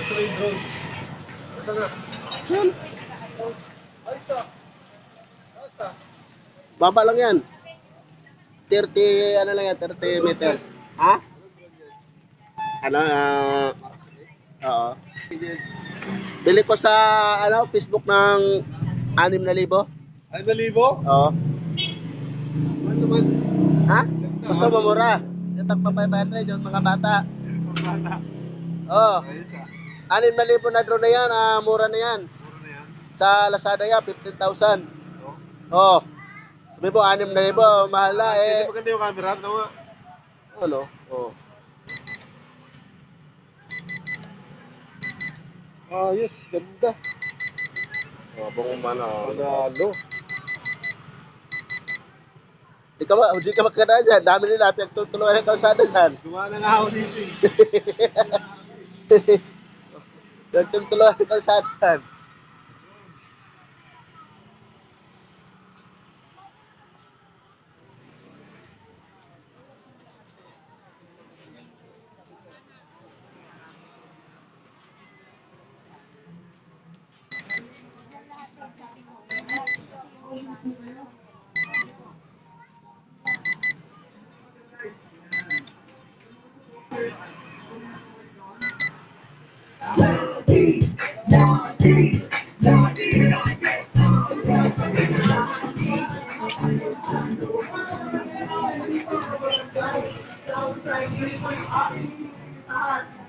Gusto ko yung drone. Basta nga. Yan. Ayos ah. Ayos ah. Baba lang yan. 30, ano lang yan, 30 meter. Ha? Ano, oo. Bili ko sa, ano, Facebook ng 6,000. 5,000? Oo. Ano naman? Ha? Basta mamura. Yung tagpa 500 yung mga bata. Bata. Oo. Ayos ah. 6,000 na drone na yan, mura na yan. Puro na yan. Sa Lazada yan, 15,000. Oh. Oo. Sabi mo, 6,000, mahal na eh. Hindi maganda yung camera. Ano nga? Ano? Oo. Ayos, ganda. Abang manalo. Panalo. Di ka makakana dyan. Dami nila, pinagtutulungan ng kalsada dyan. Gumana nga ako dito eh. Pinagtutulungan ng kalsada dyan.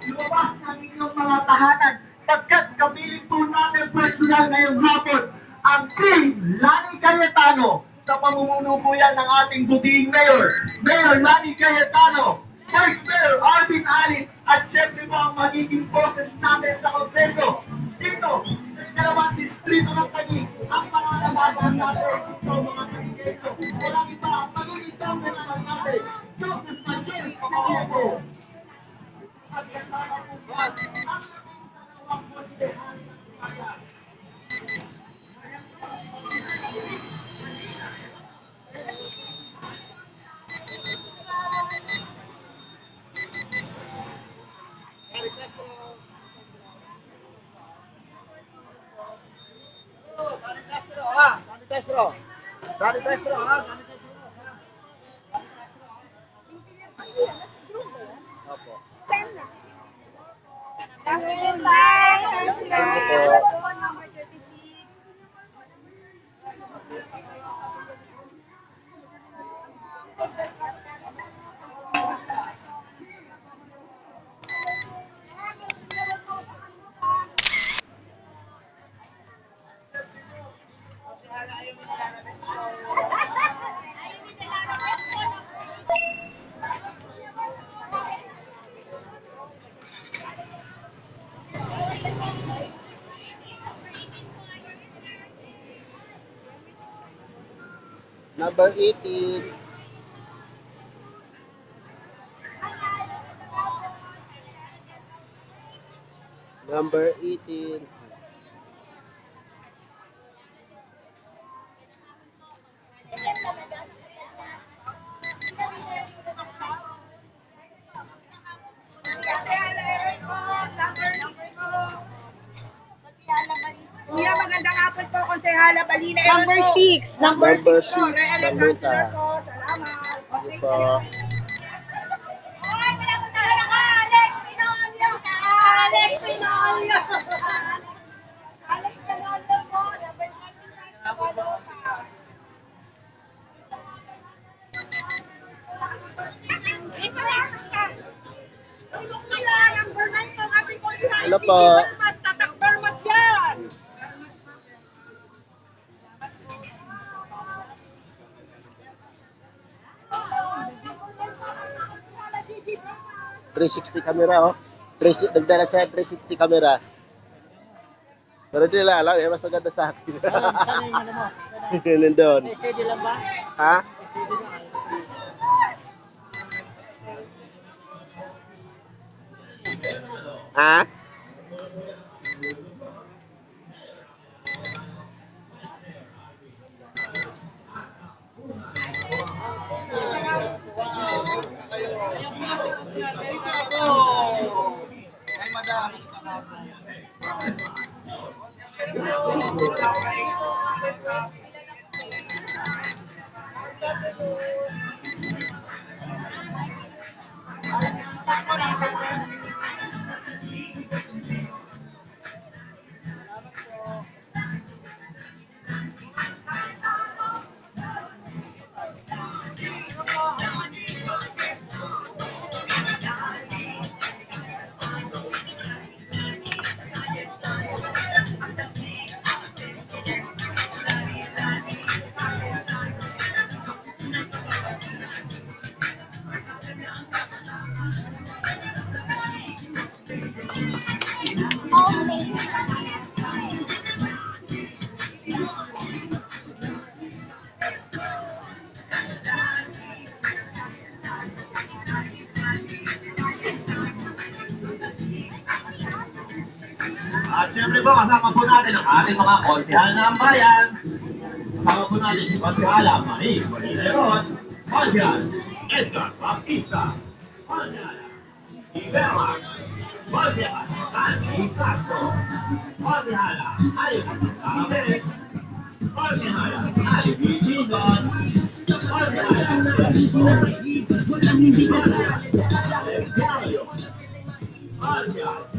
Lumabas ng inyong mga tahanan pagkat kapiling po natin personal ngayong hapon ang Team Lani Cayetano sa pamumuno po yan ng ating buting Mayor, Mayor Lani Cayetano, Vice Mayor Alvin Alice, at syempre po ang magiging boses natin sa Kongreso dito sa ikalawang distrito ng Taguig. Ang pangalabanan natin sa mga kandidato, walang iba ang magiging congressman natin, Joseph Mancheri Papaopo. At kasama po ang dalawang konsehan ng bayan. Opo. Number 18. Number 18. Kuya, magandang hapon po, Konsehala Balina. Number 6. Number 6. Re-elect councilor po. Salamat. Ito po. Oy, wala ko sa halak. Alex Pinolio. Alex Pinolio. Alex Pinolio po. Dapat natin sa Baloka. Isa lang. Tulong nila. Number 9 po ang ating Konsehala. Hello po. Mas tatak Bermas yan. 360 camera, oh. Nagdala siya 360 camera. Pero di nila alam, mas maganda sa akin. Saan yung ano mo? Nandun. Steady lang ba? Ha? Steady lang. Ha? Ay, madam. At syempre po, kasama po natin ang ating mga konsehal ng bayan. Kasama po natin si Konsehala Marie Molina-Ron, Konsehal Edgar Baptista, Konsehal Iberma, Konsehal Sandy Castro, Konsehal Ayun Carabez, Konsehal Ali Bicindon, Konsehal Konsehal